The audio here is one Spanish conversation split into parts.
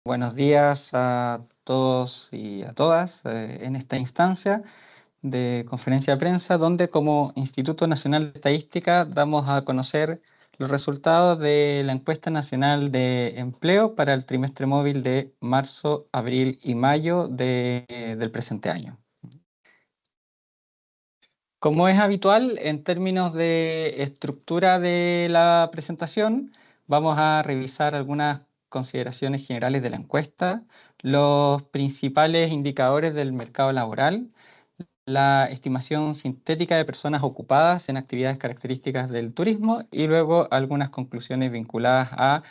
Buenos días a todos y a todas en esta instancia de conferencia de prensa, donde como Instituto Nacional de Estadística damos a conocer los resultados de la encuesta nacional de empleo para el trimestre móvil de marzo, abril y mayo del presente año. Como es habitual, en términos de estructura de la presentación, vamos a revisar algunas consideraciones generales de la encuesta, los principales indicadores del mercado laboral, la estimación sintética de personas ocupadas en actividades características del turismo y luego algunas conclusiones vinculadas al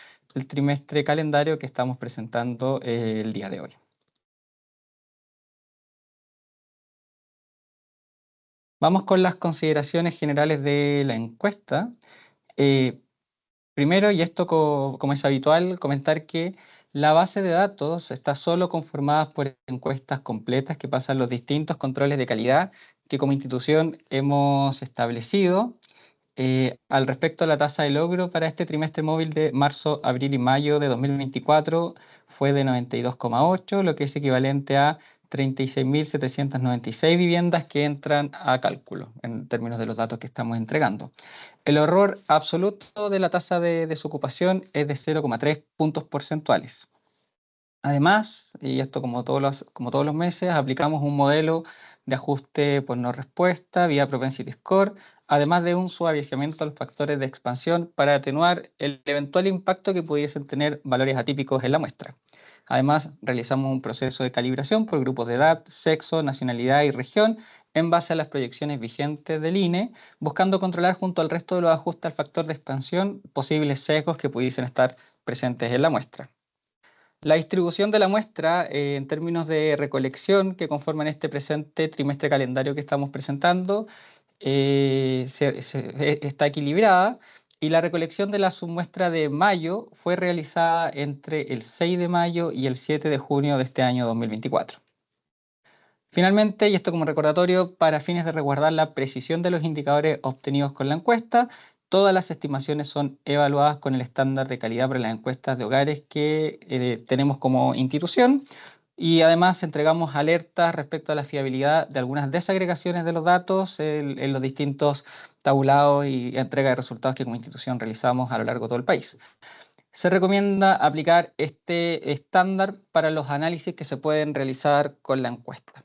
trimestre calendario que estamos presentando el día de hoy. Vamos con las consideraciones generales de la encuesta. Eh, Primero, y esto como es habitual, comentar que la base de datos está solo conformada por encuestas completas que pasan los distintos controles de calidad que como institución hemos establecido. Al respecto, la tasa de logro para este trimestre móvil de marzo, abril y mayo de 2024 fue de 92,8, lo que es equivalente a 36.796 viviendas que entran a cálculo en términos de los datos que estamos entregando. El error absoluto de la tasa de desocupación es de 0,3 puntos porcentuales. Además, y esto como todos los meses, aplicamos un modelo de ajuste por no respuesta vía Propensity Score, además de un suavizamiento a los factores de expansión para atenuar el eventual impacto que pudiesen tener valores atípicos en la muestra. Además, realizamos un proceso de calibración por grupos de edad, sexo, nacionalidad y región en base a las proyecciones vigentes del INE, buscando controlar junto al resto de los ajustes al factor de expansión posibles sesgos que pudiesen estar presentes en la muestra. La distribución de la muestra en términos de recolección que conforman este presente trimestre calendario que estamos presentando está equilibrada y la recolección de la submuestra de mayo fue realizada entre el 6 de mayo y el 7 de junio de este año 2024. Finalmente, y esto como recordatorio, para fines de resguardar la precisión de los indicadores obtenidos con la encuesta, todas las estimaciones son evaluadas con el estándar de calidad para las encuestas de hogares que tenemos como institución y además entregamos alertas respecto a la fiabilidad de algunas desagregaciones de los datos en los distintos tabulados y entrega de resultados que como institución realizamos a lo largo de todo el país. Se recomienda aplicar este estándar para los análisis que se pueden realizar con la encuesta.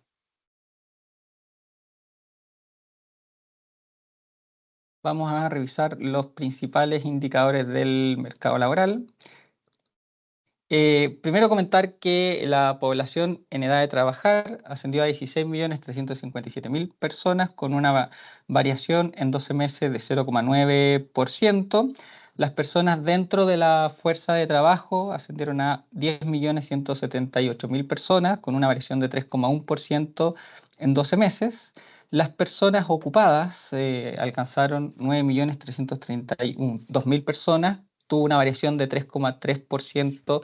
Vamos a revisar los principales indicadores del mercado laboral. Primero comentar que la población en edad de trabajar ascendió a 16.357.000 personas con una variación en 12 meses de 0,9%. Las personas dentro de la fuerza de trabajo ascendieron a 10.178.000 personas con una variación de 3,1% en 12 meses. Las personas ocupadas alcanzaron 9.332.000 personas, tuvo una variación de 3,3%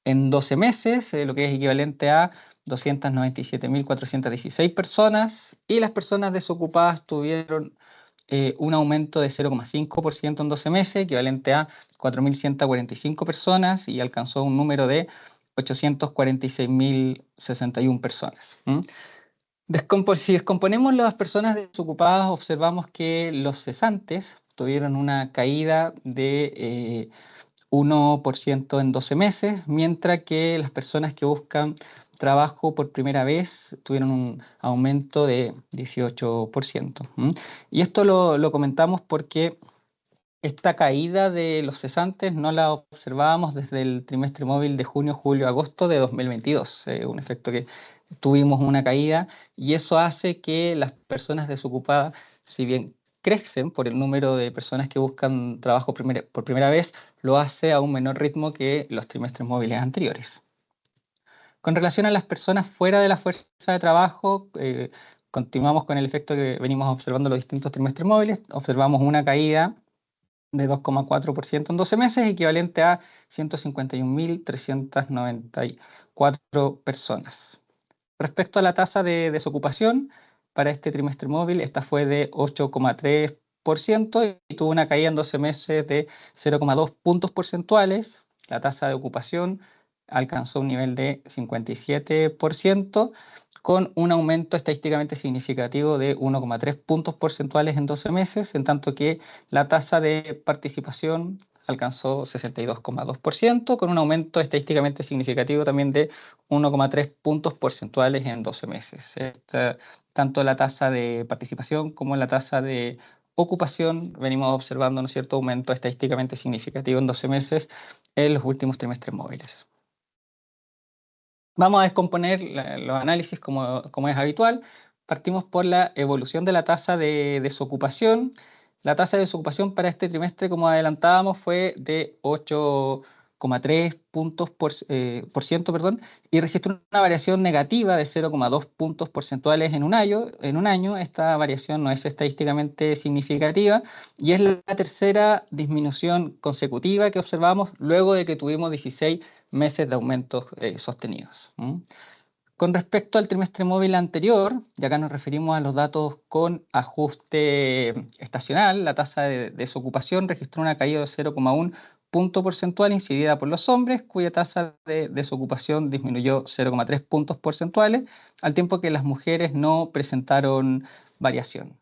en 12 meses, lo que es equivalente a 297.416 personas, y las personas desocupadas tuvieron un aumento de 0,5% en 12 meses, equivalente a 4.145 personas, y alcanzó un número de 846.061 personas. Si descomponemos las personas desocupadas, observamos que los cesantes tuvieron una caída de 1% en 12 meses, mientras que las personas que buscan trabajo por primera vez tuvieron un aumento de 18%. Y esto lo comentamos porque esta caída de los cesantes no la observábamos desde el trimestre móvil de junio, julio, agosto de 2022, un efecto que tuvimos una caída y eso hace que las personas desocupadas, si bien crecen por el número de personas que buscan trabajo por primera vez, lo hace a un menor ritmo que los trimestres móviles anteriores. Con relación a las personas fuera de la fuerza de trabajo, continuamos con el efecto que venimos observando los distintos trimestres móviles, observamos una caída de 2,4% en 12 meses, equivalente a 151.394 personas. Respecto a la tasa de desocupación, para este trimestre móvil, esta fue de 8,3% y tuvo una caída en 12 meses de 0,2 puntos porcentuales. La tasa de ocupación alcanzó un nivel de 57%, con un aumento estadísticamente significativo de 1,3 puntos porcentuales en 12 meses, en tanto que la tasa de participación alcanzó 62,2%, con un aumento estadísticamente significativo también de 1,3 puntos porcentuales en 12 meses. Tanto la tasa de participación como la tasa de ocupación venimos observando un cierto aumento estadísticamente significativo en 12 meses en los últimos trimestres móviles. Vamos a descomponer los análisis como es habitual. Partimos por la evolución de la tasa de desocupación. La tasa de desocupación para este trimestre, como adelantábamos, fue de 8,3 puntos por ciento, perdón, y registró una variación negativa de 0,2 puntos porcentuales en un año. Esta variación no es estadísticamente significativa y es la tercera disminución consecutiva que observamos luego de que tuvimos 16 meses de aumentos sostenidos. Con respecto al trimestre móvil anterior, y acá nos referimos a los datos con ajuste estacional, la tasa de desocupación registró una caída de 0,1 punto porcentual incidida por los hombres, cuya tasa de desocupación disminuyó 0,3 puntos porcentuales, al tiempo que las mujeres no presentaron variación.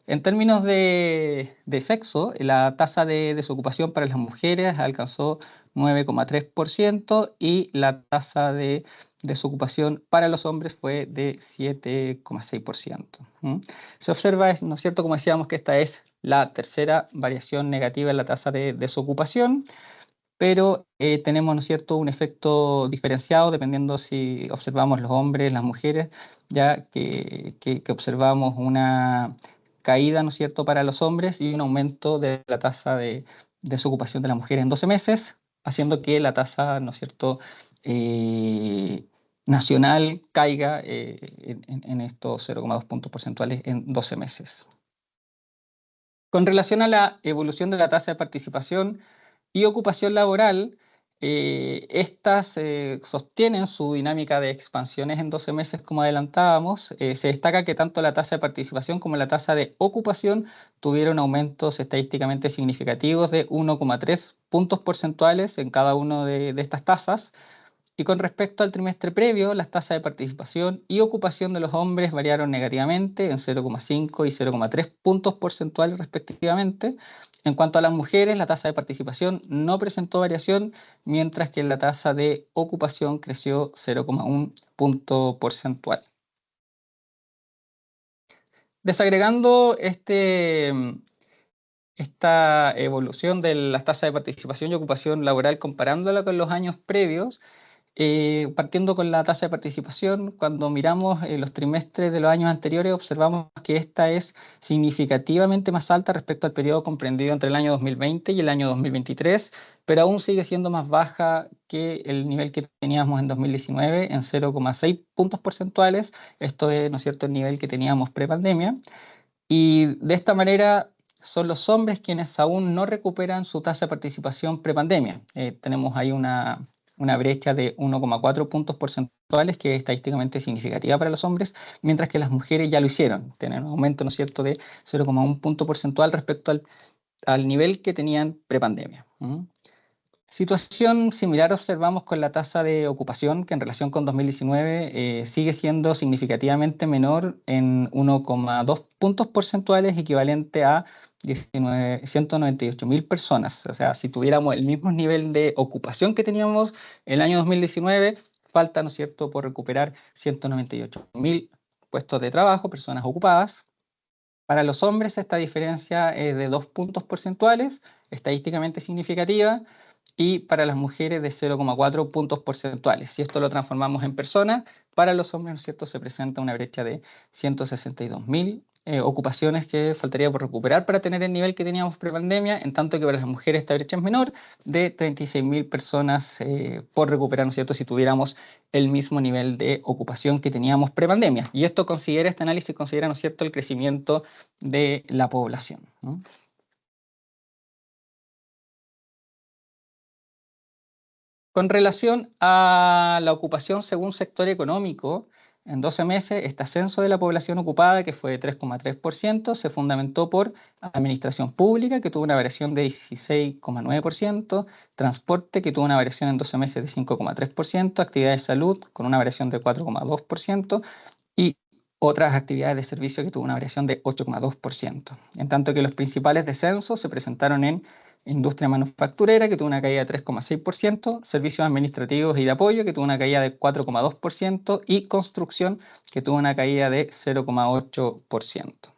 En términos de sexo, la tasa de desocupación para las mujeres alcanzó 9,3% y la tasa de desocupación para los hombres fue de 7,6%. Se observa, ¿no es cierto?, como decíamos, que esta es la tercera variación negativa en la tasa de desocupación, pero tenemos, ¿no es cierto?, un efecto diferenciado dependiendo si observamos los hombres, las mujeres, ya que observamos una caída, ¿no es cierto?, para los hombres y un aumento de la tasa de desocupación de las mujeres en 12 meses, haciendo que la tasa, ¿no es cierto?, eh, nacional caiga en estos 0,2 puntos porcentuales en 12 meses. Con relación a la evolución de la tasa de participación y ocupación laboral, estas sostienen su dinámica de expansiones en 12 meses, como adelantábamos. Se destaca que tanto la tasa de participación como la tasa de ocupación tuvieron aumentos estadísticamente significativos de 1,3 puntos porcentuales en cada una de estas tasas. Y con respecto al trimestre previo, las tasas de participación y ocupación de los hombres variaron negativamente en 0,5 y 0,3 puntos porcentuales respectivamente. En cuanto a las mujeres, la tasa de participación no presentó variación, mientras que la tasa de ocupación creció 0,1 punto porcentual. Desagregando esta evolución de las tasas de participación y ocupación laboral comparándola con los años previos, partiendo con la tasa de participación, cuando miramos los trimestres de los años anteriores, observamos que esta es significativamente más alta respecto al periodo comprendido entre el año 2020 y el año 2023, pero aún sigue siendo más baja que el nivel que teníamos en 2019 en 0,6 puntos porcentuales. Esto es, ¿no es cierto?, el nivel que teníamos prepandemia. Y de esta manera son los hombres quienes aún no recuperan su tasa de participación prepandemia. Tenemos ahí una brecha de 1,4 puntos porcentuales que es estadísticamente significativa para los hombres, mientras que las mujeres ya lo hicieron, tienen un aumento, ¿no es cierto?, de 0,1 punto porcentual respecto al nivel que tenían prepandemia. Situación similar observamos con la tasa de ocupación, que en relación con 2019 sigue siendo significativamente menor en 1,2 puntos porcentuales, equivalente a 198.000 personas. O sea, si tuviéramos el mismo nivel de ocupación que teníamos el año 2019, falta, ¿no es cierto?, por recuperar 198.000 puestos de trabajo, personas ocupadas. Para los hombres esta diferencia es de 2 puntos porcentuales, estadísticamente significativa, y para las mujeres de 0,4 puntos porcentuales. Si esto lo transformamos en personas, para los hombres, ¿no es cierto?, se presenta una brecha de 162.000 ocupaciones que faltaría por recuperar para tener el nivel que teníamos prepandemia, en tanto que para las mujeres esta brecha es menor, de 36.000 personas por recuperar, ¿no es cierto?, si tuviéramos el mismo nivel de ocupación que teníamos prepandemia. Y este análisis considera, ¿no es cierto?, el crecimiento de la población, ¿no? Con relación a la ocupación según sector económico, en 12 meses, este ascenso de la población ocupada, que fue de 3,3%, se fundamentó por administración pública, que tuvo una variación de 16,9%, transporte, que tuvo una variación en 12 meses de 5,3%, actividades de salud, con una variación de 4,2%, y otras actividades de servicio que tuvo una variación de 8,2%. En tanto que los principales descensos se presentaron en industria manufacturera, que tuvo una caída de 3,6%, servicios administrativos y de apoyo, que tuvo una caída de 4,2%, y construcción, que tuvo una caída de 0,8%.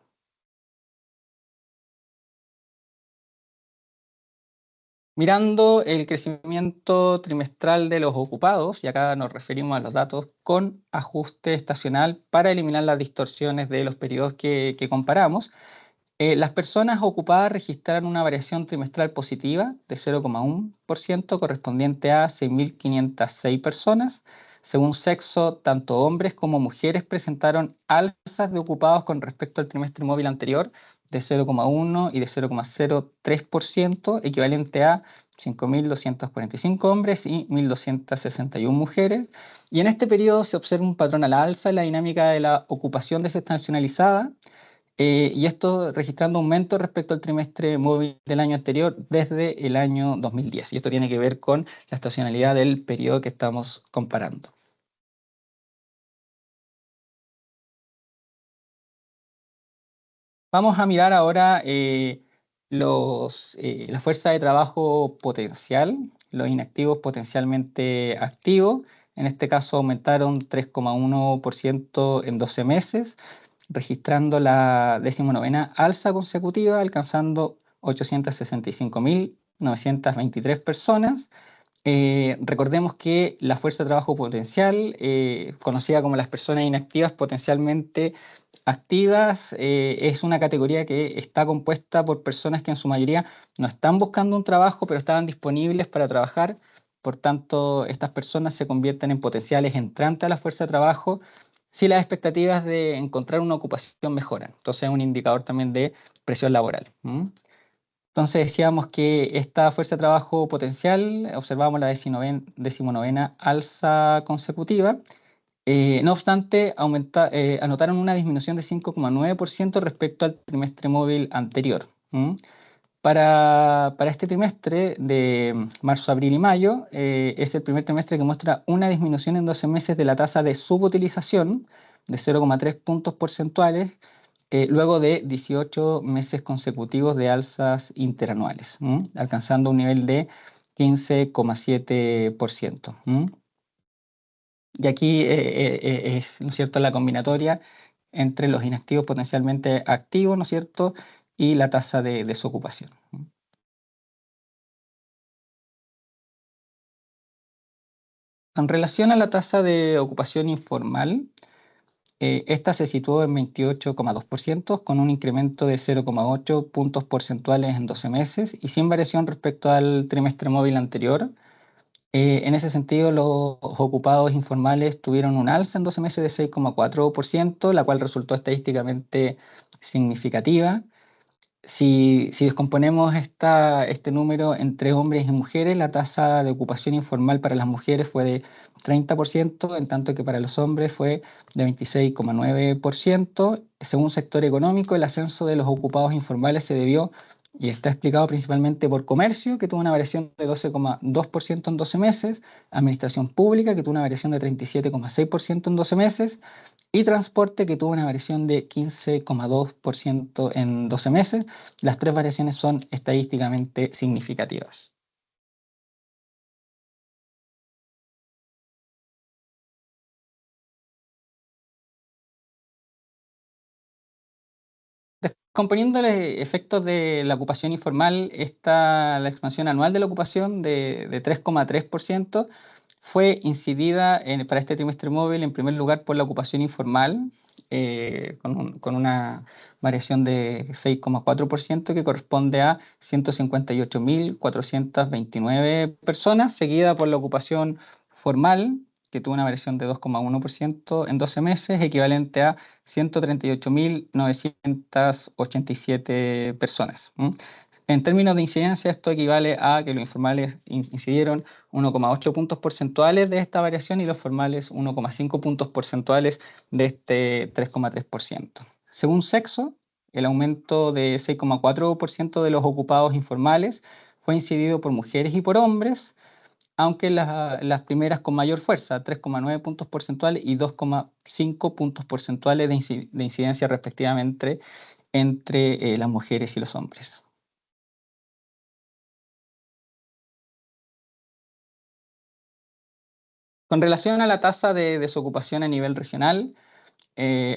Mirando el crecimiento trimestral de los ocupados, y acá nos referimos a los datos con ajuste estacional para eliminar las distorsiones de los periodos que comparamos, las personas ocupadas registraron una variación trimestral positiva de 0,1% correspondiente a 6.506 personas. Según sexo, tanto hombres como mujeres presentaron alzas de ocupados con respecto al trimestre móvil anterior de 0,1 y de 0,03%, equivalente a 5.245 hombres y 1.261 mujeres. Y en este periodo se observa un patrón a la alza en la dinámica de la ocupación desestacionalizada, y esto registrando aumento respecto al trimestre móvil del año anterior desde el año 2010. Y esto tiene que ver con la estacionalidad del periodo que estamos comparando. Vamos a mirar ahora la fuerza de trabajo potencial, los inactivos potencialmente activos. En este caso aumentaron 3,1% en 12 meses, registrando la 19ª alza consecutiva, alcanzando 865.923 personas. Recordemos que la fuerza de trabajo potencial, conocida como las personas inactivas potencialmente activas, es una categoría que está compuesta por personas que en su mayoría no están buscando un trabajo, pero estaban disponibles para trabajar. Por tanto, estas personas se convierten en potenciales entrantes a la fuerza de trabajo si las expectativas de encontrar una ocupación mejoran. Entonces, es un indicador también de presión laboral. Entonces decíamos que esta fuerza de trabajo potencial, observamos la 19ª alza consecutiva. No obstante, anotaron una disminución de 5,9% respecto al trimestre móvil anterior. Para este trimestre de marzo, abril y mayo, es el primer trimestre que muestra una disminución en 12 meses de la tasa de subutilización de 0,3 puntos porcentuales, luego de 18 meses consecutivos de alzas interanuales, alcanzando un nivel de 15,7%. Y aquí es, ¿no es cierto?, la combinatoria entre los inactivos potencialmente activos, ¿no es cierto?, y la tasa de desocupación. En relación a la tasa de ocupación informal, esta se situó en 28,2%, con un incremento de 0,8 puntos porcentuales en 12 meses y sin variación respecto al trimestre móvil anterior. En ese sentido, los ocupados informales tuvieron un alza en 12 meses de 6,4%, la cual resultó estadísticamente significativa. Si descomponemos este número entre hombres y mujeres, la tasa de ocupación informal para las mujeres fue de 30%, en tanto que para los hombres fue de 26,9%. Según sector económico, el ascenso de los ocupados informales se debió y está explicado principalmente por comercio, que tuvo una variación de 12,2% en 12 meses, administración pública, que tuvo una variación de 37,6% en 12 meses, y transporte, que tuvo una variación de 15,2% en 12 meses. Las tres variaciones son estadísticamente significativas. Componiendo los efectos de la ocupación informal, la expansión anual de la ocupación de 3,3% fue incidida para este trimestre móvil en primer lugar por la ocupación informal, con una variación de 6,4% que corresponde a 158.429 personas, seguida por la ocupación formal, que tuvo una variación de 2,1% en 12 meses, equivalente a 138.987 personas. En términos de incidencia, esto equivale a que los informales incidieron 1,8 puntos porcentuales de esta variación y los formales 1,5 puntos porcentuales de este 3,3%. Según sexo, el aumento de 6,4% de los ocupados informales fue incidido por mujeres y por hombres, aunque las primeras con mayor fuerza, 3,9 puntos porcentuales y 2,5 puntos porcentuales de incidencia respectivamente entre las mujeres y los hombres. Con relación a la tasa de desocupación a nivel regional,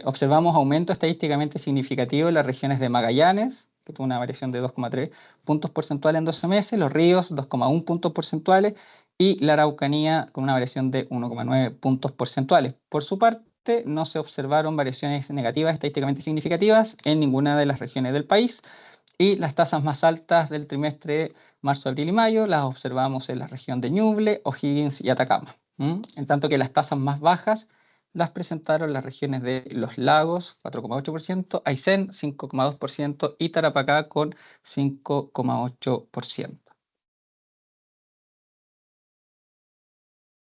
observamos aumento estadísticamente significativo en las regiones de Magallanes, que tuvo una variación de 2,3 puntos porcentuales en 12 meses, Los Ríos 2,1 puntos porcentuales y la Araucanía con una variación de 1,9 puntos porcentuales. Por su parte, no se observaron variaciones negativas estadísticamente significativas en ninguna de las regiones del país y las tasas más altas del trimestre marzo, abril y mayo las observamos en la región de Ñuble, O'Higgins y Atacama. En tanto que las tasas más bajas las presentaron las regiones de Los Lagos, 4,8%, Aysén, 5,2% y Tarapacá con 5,8%.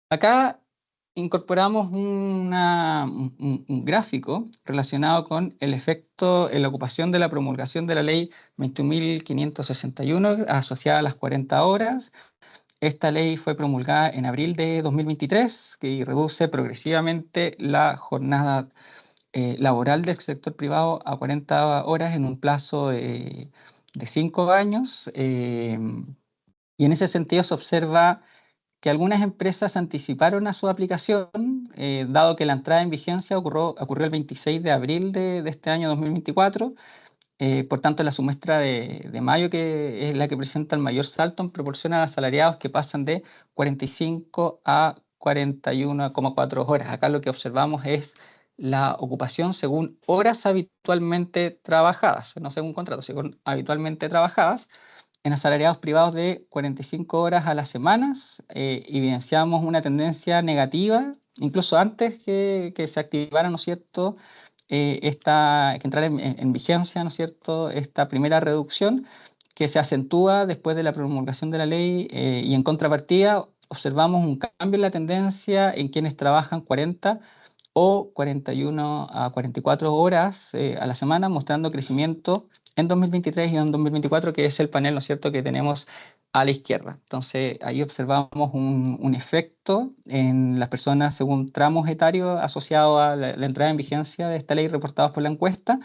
Acá incorporamos un gráfico relacionado con el efecto en la ocupación de la promulgación de la ley 21.561 asociada a las 40 horas. Esta ley fue promulgada en abril de 2023 y reduce progresivamente la jornada laboral del sector privado a 40 horas en un plazo de 5 años. Y en ese sentido se observa que algunas empresas anticiparon a su aplicación, dado que la entrada en vigencia ocurrió el 26 de abril de este año 2024. Por tanto, la submuestra de mayo, que es la que presenta el mayor salto en proporción a asalariados que pasan de 45 a 41,4 horas. Acá lo que observamos es la ocupación según horas habitualmente trabajadas, no según contratos, según habitualmente trabajadas. En asalariados privados de 45 horas a las semanas, evidenciamos una tendencia negativa, incluso antes que se activara, ¿no es cierto?, que entrara en vigencia, ¿no es cierto?, esta primera reducción que se acentúa después de la promulgación de la ley, y en contrapartida observamos un cambio en la tendencia en quienes trabajan 40 o 41 a 44 horas a la semana, mostrando crecimiento en 2023 y en 2024, que es el panel, ¿no es cierto?, que tenemos a la izquierda. Entonces, ahí observamos un efecto en las personas según tramos etarios asociado a la entrada en vigencia de esta ley reportados por la encuesta.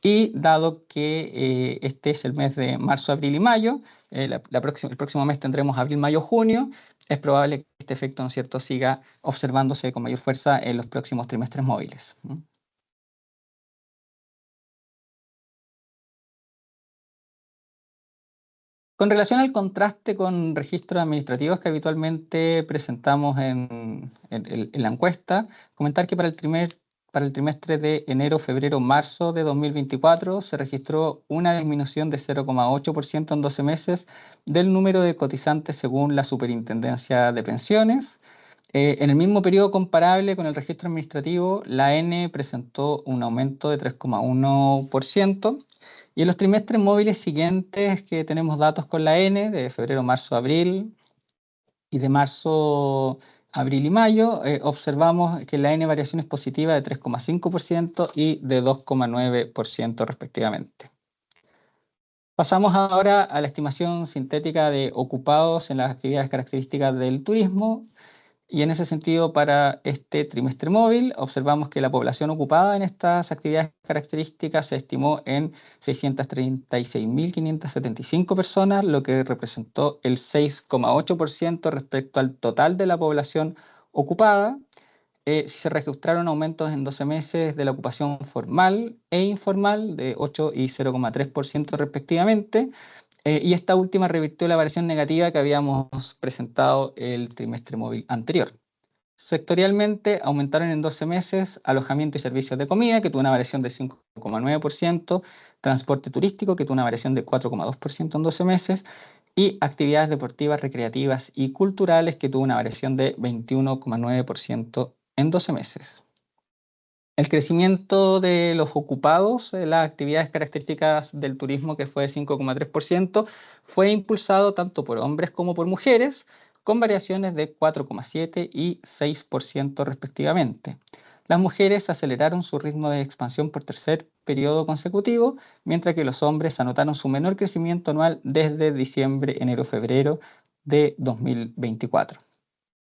Y dado que este es el mes de marzo, abril y mayo, el próximo mes tendremos abril, mayo, junio, es probable que este efecto, ¿no es cierto?, siga observándose con mayor fuerza en los próximos trimestres móviles. Con relación al contraste con registros administrativos que habitualmente presentamos en la encuesta, comentar que para el trimestre de enero, febrero, marzo de 2024 se registró una disminución de 0,8% en 12 meses del número de cotizantes según la Superintendencia de Pensiones. En el mismo periodo comparable con el registro administrativo, la N presentó un aumento de 3,1%. Y en los trimestres móviles siguientes que tenemos datos con la N, de febrero, marzo, abril, y de marzo, abril y mayo, observamos que la N variación es positiva de 3,5% y de 2,9% respectivamente. Pasamos ahora a la estimación sintética de ocupados en las actividades características del turismo. Y en ese sentido, para este trimestre móvil, observamos que la población ocupada en estas actividades características se estimó en 636.575 personas, lo que representó el 6,8% respecto al total de la población ocupada. Si se registraron aumentos en 12 meses de la ocupación formal e informal de 8 y 0,3% respectivamente. Y esta última revirtió la variación negativa que habíamos presentado el trimestre móvil anterior. Sectorialmente aumentaron en 12 meses alojamiento y servicios de comida, que tuvo una variación de 5,9%, transporte turístico, que tuvo una variación de 4,2% en 12 meses, y actividades deportivas, recreativas y culturales, que tuvo una variación de 21,9% en 12 meses. El crecimiento de los ocupados, las actividades características del turismo, que fue de 5,3%, fue impulsado tanto por hombres como por mujeres, con variaciones de 4,7 y 6% respectivamente. Las mujeres aceleraron su ritmo de expansión por tercer periodo consecutivo, mientras que los hombres anotaron su menor crecimiento anual desde diciembre, enero, febrero de 2024.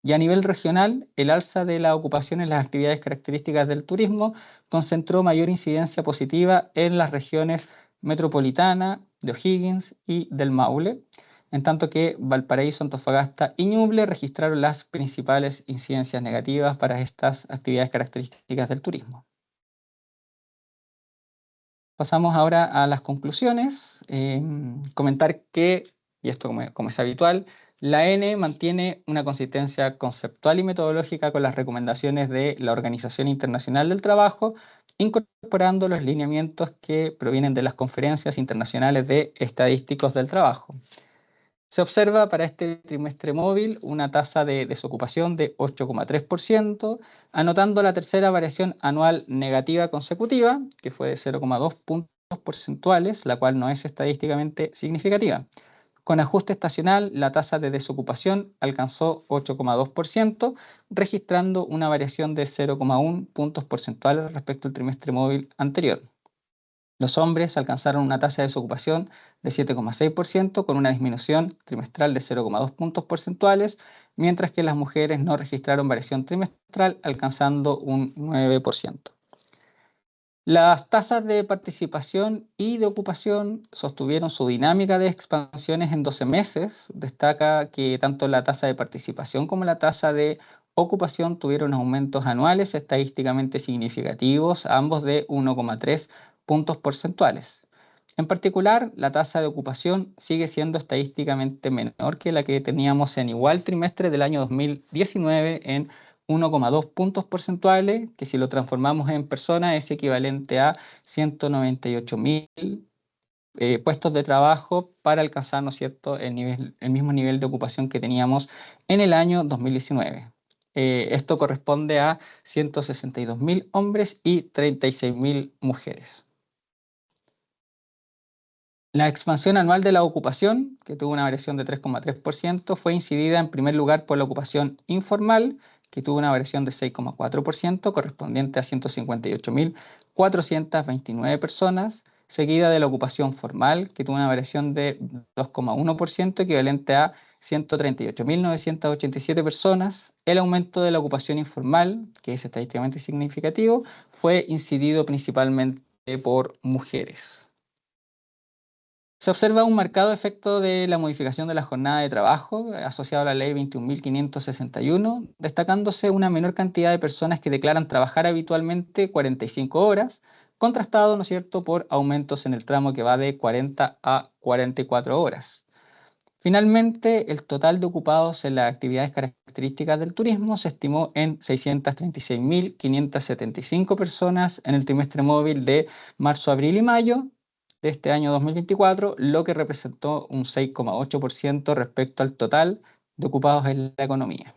Y a nivel regional, el alza de la ocupación en las actividades características del turismo concentró mayor incidencia positiva en las regiones metropolitana, de O'Higgins y del Maule, en tanto que Valparaíso, Antofagasta y Ñuble registraron las principales incidencias negativas para estas actividades características del turismo. Pasamos ahora a las conclusiones. Comentar que, y esto como es habitual, la N mantiene una consistencia conceptual y metodológica con las recomendaciones de la Organización Internacional del Trabajo, incorporando los lineamientos que provienen de las conferencias internacionales de estadísticos del trabajo. Se observa para este trimestre móvil una tasa de desocupación de 8,3%, anotando la tercera variación anual negativa consecutiva, que fue de 0,2 puntos porcentuales, la cual no es estadísticamente significativa. Con ajuste estacional, la tasa de desocupación alcanzó 8,2%, registrando una variación de 0,1 puntos porcentuales respecto al trimestre móvil anterior. Los hombres alcanzaron una tasa de desocupación de 7,6% con una disminución trimestral de 0,2 puntos porcentuales, mientras que las mujeres no registraron variación trimestral alcanzando un 9%. Las tasas de participación y de ocupación sostuvieron su dinámica de expansiones en 12 meses. Destaca que tanto la tasa de participación como la tasa de ocupación tuvieron aumentos anuales estadísticamente significativos, ambos de 1,3 puntos porcentuales. En particular, la tasa de ocupación sigue siendo estadísticamente menor que la que teníamos en igual trimestre del año 2019 en 1,2 puntos porcentuales, que si lo transformamos en personas es equivalente a 198.000 puestos de trabajo para alcanzar, ¿no es cierto?, el mismo nivel de ocupación que teníamos en el año 2019. Esto corresponde a 162.000 hombres y 36.000 mujeres. La expansión anual de la ocupación, que tuvo una variación de 3,3%, fue incidida en primer lugar por la ocupación informal, que tuvo una variación de 6,4%, correspondiente a 158.429 personas, seguida de la ocupación formal, que tuvo una variación de 2,1%, equivalente a 138.987 personas. El aumento de la ocupación informal, que es estadísticamente significativo, fue incidido principalmente por mujeres. Se observa un marcado efecto de la modificación de la jornada de trabajo asociado a la ley 21.561, destacándose una menor cantidad de personas que declaran trabajar habitualmente 45 horas, contrastado, ¿no es cierto?, por aumentos en el tramo que va de 40 a 44 horas. Finalmente, el total de ocupados en las actividades características del turismo se estimó en 636.575 personas en el trimestre móvil de marzo, abril y mayo de este año 2024, lo que representó un 6,8% respecto al total de ocupados en la economía.